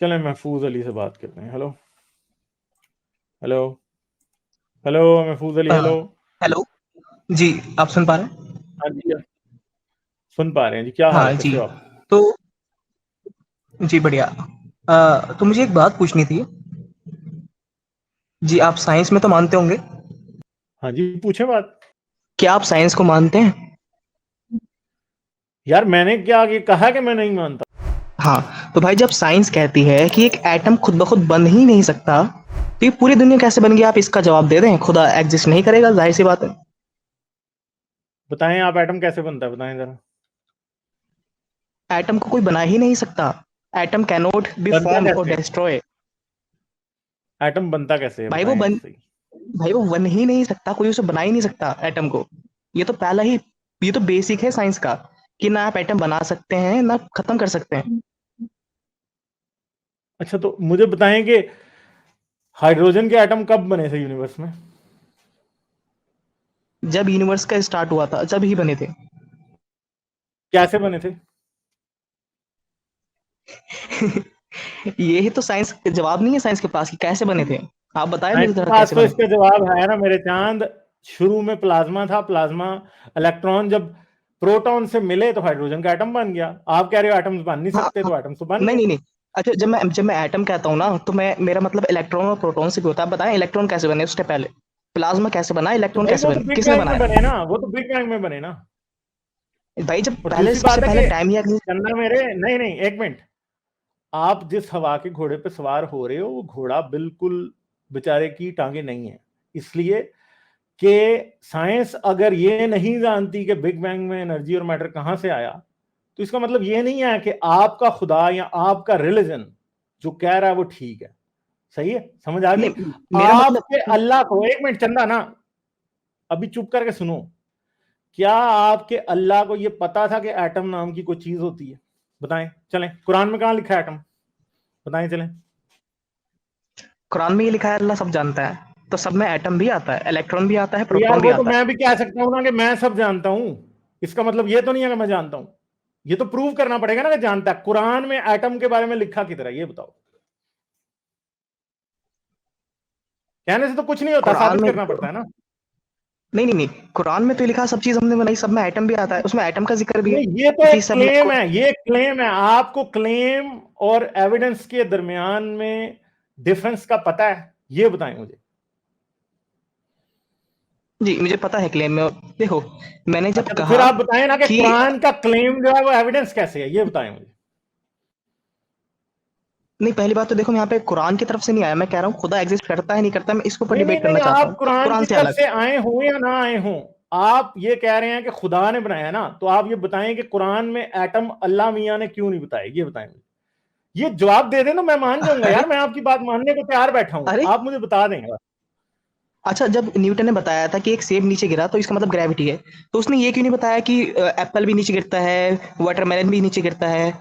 चलें महफूज अली से बात करते हैं। हेलो हेलो हेलो महफूज अली, हेलो। हेलो। जी, आप सुन पा रहे हैं? हाँ जी, सुन पा रहे हैं जी। क्या हाल हाँ है, जी। कैसे हो आप? तो जी बढ़िया। तो मुझे एक बात पूछनी थी। जी, आप साइंस में तो मानते होंगे? हाँ जी, पूछें बात। क्या आप साइंस को मानते हैं? यार मैंने क्या ये कहा कि मैं नहीं मानता? हाँ, तो भाई जब साइंस कहती है कि एक एटम खुद ब खुद बन ही नहीं सकता, तो ये पूरी दुनिया कैसे बन गई? आप इसका जवाब दे दें। खुदा एग्जिस्ट नहीं करेगा, जाहिर सी बात है। बताएं आप, एटम कैसे बनता है, बताएं जरा। एटम को कोई बना ही नहीं सकता। एटम कैनॉट बी बनता फॉर्म्ड और कैसे है? डिस्ट्रॉय। एटम बनता कैसे है, भाई वो बताएं बन तो सही। भाई वो बन ही नहीं सकता, कोई उसे बना ही नहीं सकता एटम को। ये तो पहला ही ये तो बेसिक है साइंस का, कि ना आप एटम बना सकते हैं ना खत्म कर सकते हैं। अच्छा, तो मुझे बताएं कि हाइड्रोजन के एटम कब बने थे यूनिवर्स में? जब यूनिवर्स का स्टार्ट हुआ था, जब ही बने थे। कैसे बने थे? यही तो साइंस जवाब नहीं है साइंस के पास कि कैसे बने थे। आप बताएं मुझे साइंस के जरा पास कैसे तो बने इसका थे। जवाब है ना मेरे चांद। शुरू में प्लाज्मा था, प्लाज्मा इलेक्ट्रॉन जब प्रोटॉन से मिले तो हाइड्रोजन का एटम बन गया। आप कह रहे हो एटम्स बन नहीं हाँ सकते, हाँ। तो एटम्स तो बन नहीं गए। नहीं नहीं। अच्छा, जब मैं एटम कहता हूँ ना, तो मैं मेरा मतलब इलेक्ट्रॉन और प्रोटॉन से भी होता है। आप बताएं इलेक्ट्रॉन कैसे बने उससे पहले। प्लाज्मा कैसे बना, तो इलेक्ट्रॉन भाई कैसे वो तो बने, बिग किसने बैंग में बनाया? बने ना, वो तो बिग बैंग में बने ना। भाई जब और पहले दूसरी सबसे बात है पहले कि टाइम ही नहीं। चंदा मेरे, नहीं नहीं, एक मिनट। आप जिस हवा के घोड़े पे सवार हो रहे हो वो घोड़ा बिल्कुल बेचारे की टांगे नहीं है। इसलिए कि साइंस अगर ये नहीं जानती कि बिग बैंग में एनर्जी और मैटर कहां से आया, तो इसका मतलब ये नहीं है कि आपका खुदा या आपका रिलीजन जो कह रहा है वो ठीक है, सही है। समझ आ गई? नहीं, मेरा मतलब। आपके अल्लाह को, एक मिनट चंदा ना, अभी चुप करके सुनो। क्या आपके अल्लाह को यह पता था कि एटम नाम की कोई चीज होती है? बताएं चलें, कुरान में कहां लिखा है एटम? बताएं चलें। कुरान में ये लिखा है, अल्लाह सब जानता है। तो सब में एटम भी आता है, इलेक्ट्रॉन भी आता है, तो यार प्रोटॉन भी वो तो आता है। मैं भी कह सकता हूं ना कि मैं सब जानता हूं। इसका मतलब ये तो नहीं है कि मैं जानता हूं। ये तो प्रूव करना पड़ेगा ना कि जानता है। कुरान में एटम के बारे में लिखा किधर है, ये बताओ। कहने से तो कुछ नहीं होता, कुरान साबित में करना पड़ता है ना। नहीं नहीं नहीं। कुरान में तो लिखा है, सब चीज हमने बनाई, सब में एटम भी आता है, उसमें एटम का जिक्र भी है नहीं, ये तो कि एक सब में क्लेम है, ये क्लेम है। आपको क्लेम और एविडेंस के दरमियान में डिफरेंस का पता है? ये बताएं मुझे। जी मुझे पता है क्लेम में। देखो, मैंने जब अच्छा, तो फिर कहा आप बताएं ना कि कि कुरान का क्लेम जो है वो एविडेंस कैसे है, ये बताएं मुझे। नहीं, पहली बात तो देखो, मैं यहाँ पे कुरान की तरफ से नहीं आया। मैं कह रहा हूँ खुदा एग्जिस्ट करता है नहीं करता, मैं इसके ऊपर नहीं नहीं डिबेट करना नहीं, चाहता आप हूँ कुरान कुरान की से तरफ अलग। से आए हों या ना आए हों, आप ये कह रहे हैं कि खुदा ने बनाया ना, तो आप ये बताएं कि कुरान में एटम अल्लाह मियां ने क्यों नहीं बताया, ये बताएं मुझे। ये जवाब दे दें तो मैं मान जाऊंगा अरे यार, मैं आपकी बात मानने को तैयार बैठा हूं, अरे। आप मुझे बता देंगे बस। अच्छा, जब न्यूटन ने बताया था कि एक सेब नीचे गिरा तो इसका मतलब ग्रेविटी है, तो उसने ये क्यों नहीं बताया कि एप्पल भी नीचे गिरता है, वाटरमेलन भी नीचे गिरता है?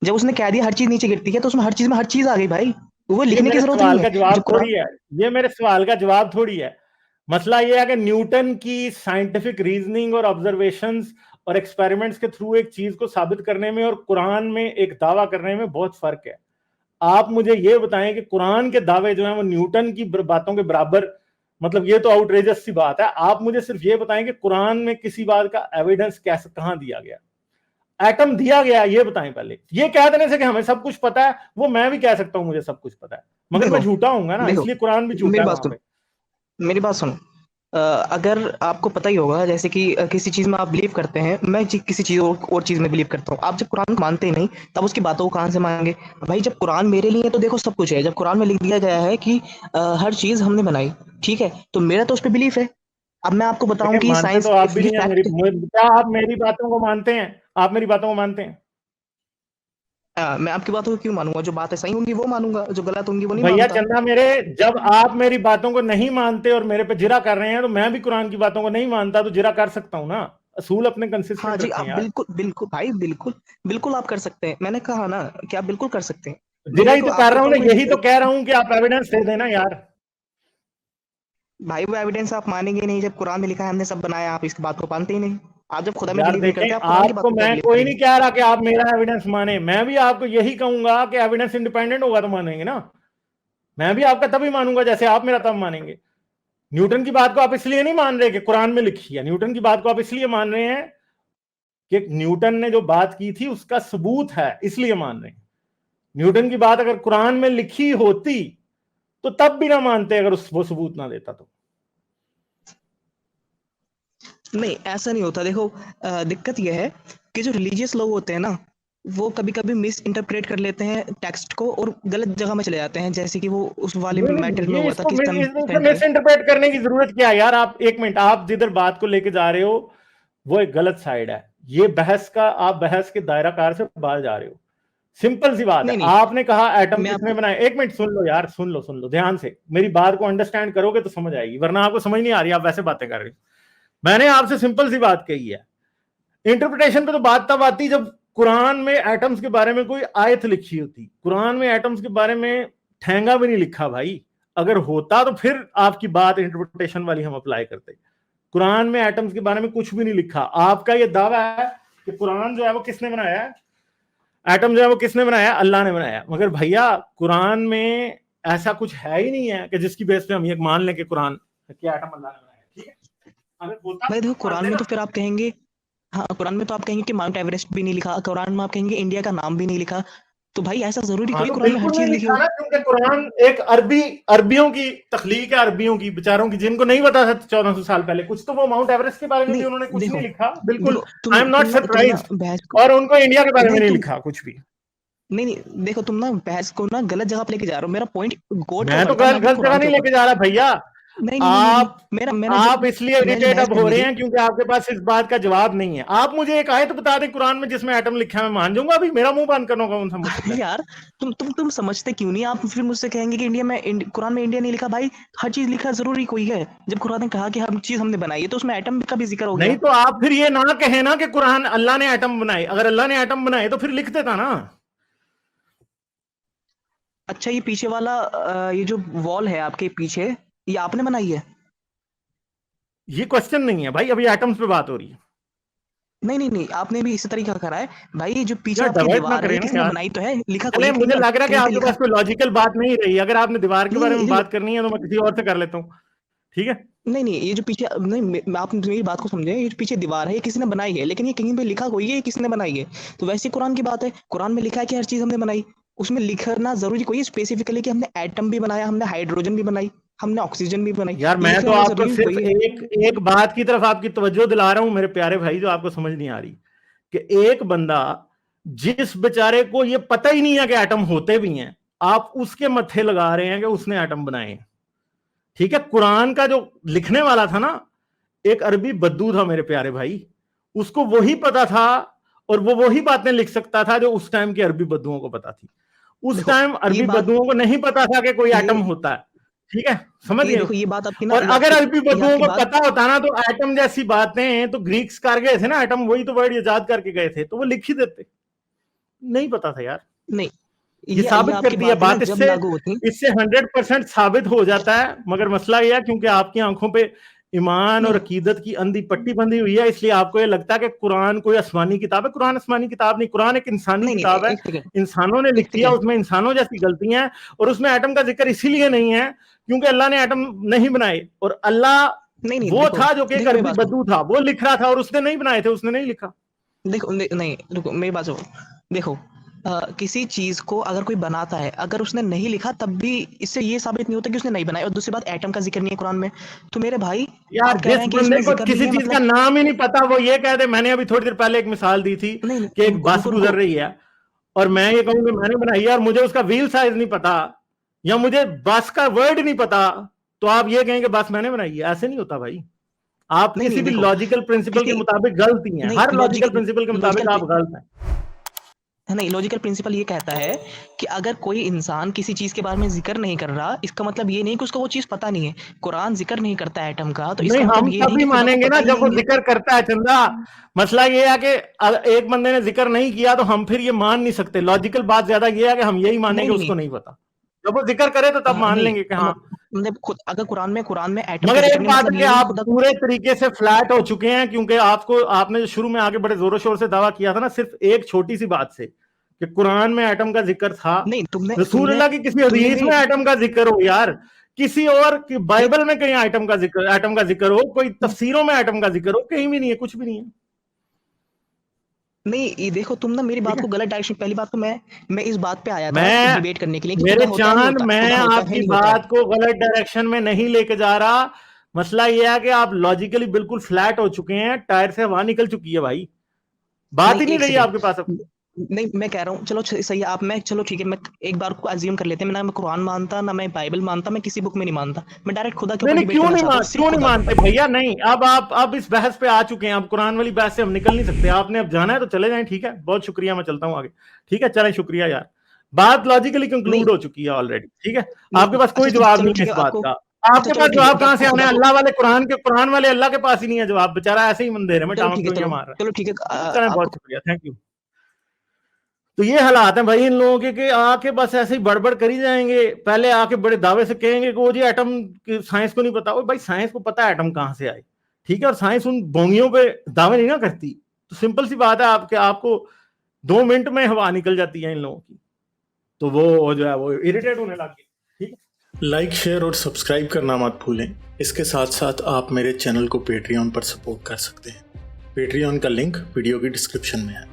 जब उसने कह दिया हर चीज नीचे गिरती है, तो उसमें हर चीज में हर चीज आ गई भाई। वो ये लिखने की मेरे जरूरत सवाल नहीं का है। जवाब जो थोड़ी कुरान है। ये मेरे सवाल का जवाब थोड़ी है। मसला ये है कि न्यूटन की साइंटिफिक रीजनिंग और ऑब्जर्वेशंस और एक्सपेरिमेंट्स के थ्रू एक चीज को साबित करने में और कुरान में एक दावा करने में बहुत फर्क है। आप मुझे ये बताएं कि कुरान के दावे जो हैं वो न्यूटन की बातों के बराबर, मतलब ये तो आउटरेजस सी बात है। आप मुझे सिर्फ ये बताएं कि कुरान में किसी बात का एविडेंस कैसे, कहां दिया गया, एटम दिया गया, ये बताएं पहले। ये कह देने से कि हमें सब कुछ पता है, वो मैं भी कह सकता हूं मुझे सब कुछ पता है, मगर मैं देखो झूठा हूंगा ना, देखो इसलिए कुरान भी झूठा मेरी है बात वहां सुनो। पे। मेरी बात सुनो। अगर आपको पता ही होगा, जैसे कि किसी चीज में आप बिलीव करते हैं, मैं किसी चीज और चीज में बिलीव करता हूँ। आप जब कुरान को मानते ही नहीं, तब उसकी बातों को कहाँ से मानेंगे? भाई जब कुरान मेरे लिए है, तो देखो सब कुछ है। जब कुरान में लिख दिया गया है कि हर चीज हमने बनाई, ठीक है, तो मेरा तो उस पर बिलीफ है। अब मैं आपको बताऊं लेकिन कि मानते तो साइंस आप भी ये नहीं है मेरी, फैक्ट। क्या आप मेरी बातों को मानते हैं? आप मेरी बातों को मानते हैं? मैं आपकी बातों को क्यों मानूंगा? जो बातें सही होंगी वो मानूंगा, जो गलत होंगी वो नहीं भैया मानता। चंदा मेरे, जब आप मेरी बातों को नहीं मानते और मेरे पे जिरा कर रहे हैं, तो मैं भी कुरान की बातों को नहीं मानता तो जिरा कर सकता हूं ना। असूल अपने हाँ कंसिस्टेंट जी, रखें आप यार। बिल्कुल बिल्कुल भाई, बिल्कुल बिल्कुल आप कर सकते हैं। मैंने कहा ना कि आप बिल्कुल कर सकते हैं। जिरा ही मेरे को तो कर आपके रहा हूं ऊपर ना, कोई यही तो कह रहा हूं कि आप एविडेंस दे देना यार। भाई वो एविडेंस आप मानेंगे नहीं। जब कुरान में लिखा है हमने सब बनाया, आप इसकी बात को मानते ही नहीं। आप जब खुदा में यार बिलीव नहीं देखें, करते, आप कुरान की आपको बातों पे मैं बिलीव कोई नहीं करेंगे। कह रहा कि आप मेरा एविडेंस माने, मैं भी आपको यही कहूंगा कि एविडेंस इंडिपेंडेंट होगा तो मानेंगे ना। मैं भी आपका तभी मानूंगा जैसे आप मेरा तब मानेंगे। न्यूटन की बात को आप इसलिए नहीं मान रहे कि कुरान में लिखी है, न्यूटन की बात को आप इसलिए मान रहे हैं कि न्यूटन ने जो बात की थी उसका सबूत है, इसलिए मान रहे हैं। न्यूटन की बात अगर कुरान में लिखी होती तो तब भी ना मानते, अगर वो सबूत ना देता तो। नहीं, ऐसा नहीं होता। देखो, दिक्कत यह है कि जो रिलीजियस लोग होते हैं ना, वो कभी-कभी मिस इंटरप्रेट कर लेते हैं टेक्स्ट को और गलत जगह में चले जाते हैं, जैसे कि वो उस वाले नहीं मैटर नहीं, में ये हुआ था इसको कि सन इसे सेंटर मिस है। इंटरप्रेट करने की जरूरत क्या है यार? आप एक मिनट, आप जिधर बात को लेके जा रहे हो वो एक गलत साइड है। ये बहस का, आप बहस के दायरा कार से बाहर जा रहे हो। सिंपल सी बात है, नहीं, नहीं, आपने कहा एटम मैं किसने आपको बनाया। एक मिनट सुन लो यार, सुन लो ध्यान से, मेरी बात को अंडरस्टैंड करोगे तो समझ आएगी, वरना आपको समझ नहीं आ रही, आप वैसे बातें कर रहे हो। मैंने आपसे सिंपल सी बात कही है। इंटरप्रिटेशन पे तो बात तब आती जब कुरान में एटम्स के बारे में कोई आयत लिखी होती। कुरान में एटम्स के बारे में ठेंगा भी नहीं लिखा भाई। अगर होता तो फिर आपकी बात इंटरप्रिटेशन वाली हम अप्लाई करते। कुरान में एटम्स के बारे में कुछ भी नहीं लिखा। आपका यह दावा है कि कुरान जो है वो किसने बनाया है, एटम जो है वो किसने बनाया, अल्लाह ने बनाया। मगर भैया कुरान में ऐसा कुछ है ही नहीं है कि जिसकी बेस पे हम ये मान लें कि कुरान कि एटम अल्लाह ने बनाया। ठीक है, अगर होता भाई देखो, तो कुरान मानते में ना। तो फिर आप कहेंगे, हाँ, कुरान में तो आप कहेंगे कि माउंट एवरेस्ट भी नहीं लिखा, कुरान में आप कहेंगे इंडिया का नाम भी नहीं लिखा। तो भाई ऐसा ज़रूरी हाँ थोड़ी तो कुरान में हर बिल्कुल नहीं चीज़ लिखी लिखा हो। ना, क्योंकि कुरान एक अरबियों की तखलीक है, अरबियों की बेचारों की, जिनको नहीं पता था 1400 साल पहले कुछ। तो वो माउंट एवरेस्ट के बारे में भी नहीं, उन्होंने कुछ नहीं देखो लिखा, बिल्कुल। देखो, आई तुम एम तुम नॉट ना तुम ना सरप्राइज्ड। बहस को, और उनको इंडिया के बारे में नहीं नहीं तुम लिखा कुछ भी। नहीं, नहीं, देखो, तुम ना बहस को ना गलत जगह पे लेके जा रहे हो। मेरा पॉइंट गॉड के मैं तो ऊपर था, ना कि गलत जगह कुरान के नहीं ऊपर। लेके जा रहा भैया। नहीं, नहीं, नहीं, नहीं, नहीं, आप मेरा मेरा आप जब इसलिए मैंने जो इरिटेट बहस अब हो करनी रहे थी, हैं क्योंकि आपके पास इस बात का जवाब नहीं है। आप मुझे एक आयत बता दें कुरान में जिसमें एटम लिखा है, मैं मान जाऊंगा। अभी मेरा मुंह बंद करने का कौन सा मतलब है? यार, तुम समझते क्यों नहीं? आप फिर मुझसे कहेंगे कि कुरान में इंडिया नहीं लिखा। भाई हर चीज लिखा जरूरी कोई है? जब कुरान ने कहा कि हर चीज हमने बनाई है, तो उसमें एटम का भी जिक्र हो नहीं गया। तो आप फिर ये ना कहें ना कि कुरान अल्लाह ने एटम बनाए। अगर अल्लाह ने एटम बनाए तो फिर लिख देता ना। अच्छा, ये पीछे वाला ये जो वॉल है आपके पीछे, ये आपने बनाई है? ये क्वेश्चन नहीं है भाई, अभी एटम्स पे बात हो रही है। नहीं, नहीं, नहीं, आपने भी इसी तरीका करा है। भाई ये जो पीछे यार आपकी डाइवर्ट ना दीवार है, ये करें ना किसने यार। बनाई तो है? लिखा कोई चले, है कहीं मुझे पर? लग रहा है कि कहीं पे आपके लिखा? पास कोई लॉजिकल बात नहीं रही। अगर आपने दीवार के नहीं, बारे नहीं, में देखो, बात करनी है तो मैं किसी और से कर लेता हूँ। ठीक है। नहीं, नहीं, ये जो पीछे, नहीं, आप मेरी बात को समझे। ये जो पीछे दीवार है, ये किसी ने बनाई है, लेकिन ये कहीं पे लिखा कोई है ये किसने बनाई है। तो वैसे ही कुरान की बात है, कुरान में लिखा है कि हर चीज हमने बनाई। उसमें लिखना जरूरी कोई स्पेसिफिकली कि हमने एटम भी बनाया, हमने हाइड्रोजन भी बनाई, हमने ऑक्सीजन भी बनाई। यार मैं तो लिखना आपको जरूरी सिर्फ कोई है? एक एक बात की तरफ आपकी तवज्जो दिला रहा हूं मेरे प्यारे भाई, जो आपको समझ नहीं आ रही। कि एक बंदा जिस बेचारे को ये पता ही नहीं है कि एटम होते भी हैं, आप उसके मत्थे लगा रहे हैं कि उसने एटम बनाए हैं। ठीक है, कुरान का जो लिखने वाला था ना, एक अरबी बद्दू था मेरे प्यारे भाई। उसको वही पता था, और वो वही बातें लिख सकता था जो उस टाइम के अरबी बद्दुओं को पता थी। उस देखो, टाइम ये अरबी बात, बद्दुओं को नहीं पता था कि कोई एटम ये होता है। ठीक है, समझ ये गए। देखो, ये बात आपकी ना, और अगर अरबी ये बद्दुओं आपकी को बात, पता होता ना तो एटम जैसी बातें तो ग्रीक्स कर गए थे ना, एटम वही तो वर्ड इजाद करके गए थे, तो वो लिख ही देते। नहीं पता था यार। नहीं, ये ये साबित आपकी करती है बात है ना, बात, जब इससे लागू होती। इससे 100% साबित हो जाता है। मगर मसला यह है क्योंकि आपकी आंखों पे ईमान और नहीं, अकीदत की अंधी पट्टी बंधी हुई है, इसलिए आपको ये लगता है कि कुरान कोई आसमानी किताब है। कुरान आसमानी किताब नहीं, कुरान एक इंसानी नहीं, नहीं, किताब है। एक सेकेंड, इंसानों ने एक लिखी है, सेकेंड। उसमें इंसानों जैसी गलतियां हैं। और उसमें एटम का जिक्र इसीलिए नहीं है क्योंकि अल्लाह ने एटम नहीं बनाए। और अल्लाह नहीं, नहीं, वो देखो, था जो कि एक देखो मेरी अरबी बात सुनो। बद्दू था, वो लिख रहा था, और उसने नहीं बनाए थे, उसने नहीं लिखा। देखो, नहीं, रुको, मेरी बात सुनो। देखो, किसी चीज को अगर कोई बनाता है, अगर उसने नहीं लिखा, तब भी इससे ये साबित नहीं होता कि उसने नहीं बनाया। और दूसरी बात, एटम का जिक्र नहीं है कुरान में। तो मेरे भाई, यार आप कह रहे जिस हैं कि बंदे इसमें को जिक्र नहीं किसी है, चीज का मतलब। नाम ही नहीं पता वो ये कह दे। मैंने अभी थोड़ी देर पहले एक मिसाल दी थी नहीं, कि नहीं, एक रुको, बस रुको, गुजर रुको। रही है, और मैं ये कहूँ कि मैंने बनाई है और मुझे उसका व्हील साइज नहीं पता, या मुझे बस का वर्ड नहीं पता, तो आप ये कहेंगे बस मैंने बनाई है। ऐसे नहीं होता भाई। आप नहीं, किसी नहीं, भी देखो, लॉजिकल प्रिंसिपल के किसी, मुताबिक गलत ही हैं। नहीं, हर लॉजिकल प्रिंसिपल के मुताबिक लॉजिकल आप गलत हैं। नहीं, लॉजिकल प्रिंसिपल ये कहता है कि अगर कोई इंसान किसी चीज के बारे में जिक्र नहीं कर रहा, इसका मतलब ये नहीं कि उसको वो चीज पता नहीं है। कुरान जिक्र नहीं करता है एटम का, तो नहीं, इसका मतलब हम ये नहीं तभी कि खुदा को मानेंगे पता ना ही जब वो नहीं है। जिक्र करता है चंदा। मसला ये है कि एक बंदे ने जिक्र नहीं किया तो हम फिर ये मान नहीं सकते। लॉजिकल बात ज्यादा ये है कि हम यही मानेंगे नहीं, नहीं, उसको नहीं पता। जब वो जिक्र करे तो तब मान नहीं, लेंगे कि हाँ मतलब खुद अगर कुरान में एटम का मगर जिक्र एक नहीं, बात मतलब है कि ये नहीं आप खुदा का। पूरे तरीके से फ्लैट हो चुके हैं, क्योंकि आपने जो शुरू में आके बड़े जोरों शोर से दावा किया था ना, सिर्फ एक छोटी सी बात से कि कुरान में एटम का जिक्र था। नहीं, तुमने तुमने रसूलुल्लाह की किसी तुमने हदीस मेरी में एटम का जिक्र हो यार, किसी और की नहीं बाइबल में कहीं एटम का जिक्र हो, कोई तफसीरों में एटम का जिक्र हो, कहीं भी नहीं है, कुछ भी नहीं है। नहीं, ये देखो तुम ना मेरी ठीक बात है, को गलत डायरेक्शन, पहली बात तो मैं इस बात पे आया था मैं डिबेट करने के लिए कि मेरे खुदा होता है नहीं चांद होता, मैं खुदा होता है आपकी नहीं होता है। बात को गलत डायरेक्शन में नहीं लेके जा रहा। मसला यह है कि आप लॉजिकली बिल्कुल फ्लैट हो चुके हैं, टायर से हवा निकल चुकी है भाई, बात नहीं, ही नहीं एक रही आपके पास अब। सेकंड, नहीं मैं कह रहा हूँ, चलो सही है, आप मैं चलो ठीक है, मैं एक बार को अज्यूम कर लेते हैं, ना मैं कुरान मानता, ना मैं बाइबल मानता, मैं किसी बुक में नहीं मानता, मैं डायरेक्ट खुदा के नहीं ऊपर नहीं, डिबेट करना चाहता हूँ, सिर्फ क्यों नहीं खुदा के मानते ऊपर। भैया? नहीं, अब आप अब इस बहस पे आ चुके हैं, अब कुरान वाली बहस से हम निकल नहीं सकते। आपने अब जाना है तो चले जाएं, ठीक है, बहुत शुक्रिया, मैं चलता हूं आगे। ठीक है, चलें, शुक्रिया यार, बात लॉजिकली नहीं कंक्लूड हो चुकी है ऑलरेडी। ठीक है, आपके नहीं, पास अच्छा कोई जवाब चलो नहीं है ठीक इस है, बात आपको का। अच्छा आपके चलो पास ठीक है, जवाब तो कहां से आपको आने? खुदा को, अल्लाह वाले कुरान वाले अल्लाह के पास ही नहीं है जवाब, बेचारा ऐसे ही मंदिर है में चलो टामक ठीक है, तो चलो मार रहा चलो ठीक है, है। चलें, बहुत आपको शुक्रिया, थैंक यू। तो ये हालात हैं भाई इन लोगों के कि आके बस ऐसे ही बड़बड़ करी जाएंगे, पहले आके बड़े दावे से कहेंगे कि वो जी एटम साइंस को नहीं पता। ओ भाई, साइंस को पता है एटम कहां से आए, ठीक है, और साइंस उन बोंगियों पे दावे नहीं ना करती। तो सिंपल सी बात है, आपको 2 मिनट में हवा निकल जाती है इन लोगों की, तो वो जो है वो इरिटेट होने लग गए। ठीक है, लाइक शेयर और सब्सक्राइब करना मत भूलें। इसके साथ साथ आप मेरे चैनल को पेट्रियन पर सपोर्ट कर सकते हैं। पेट्रियन का लिंक वीडियो की डिस्क्रिप्शन में है।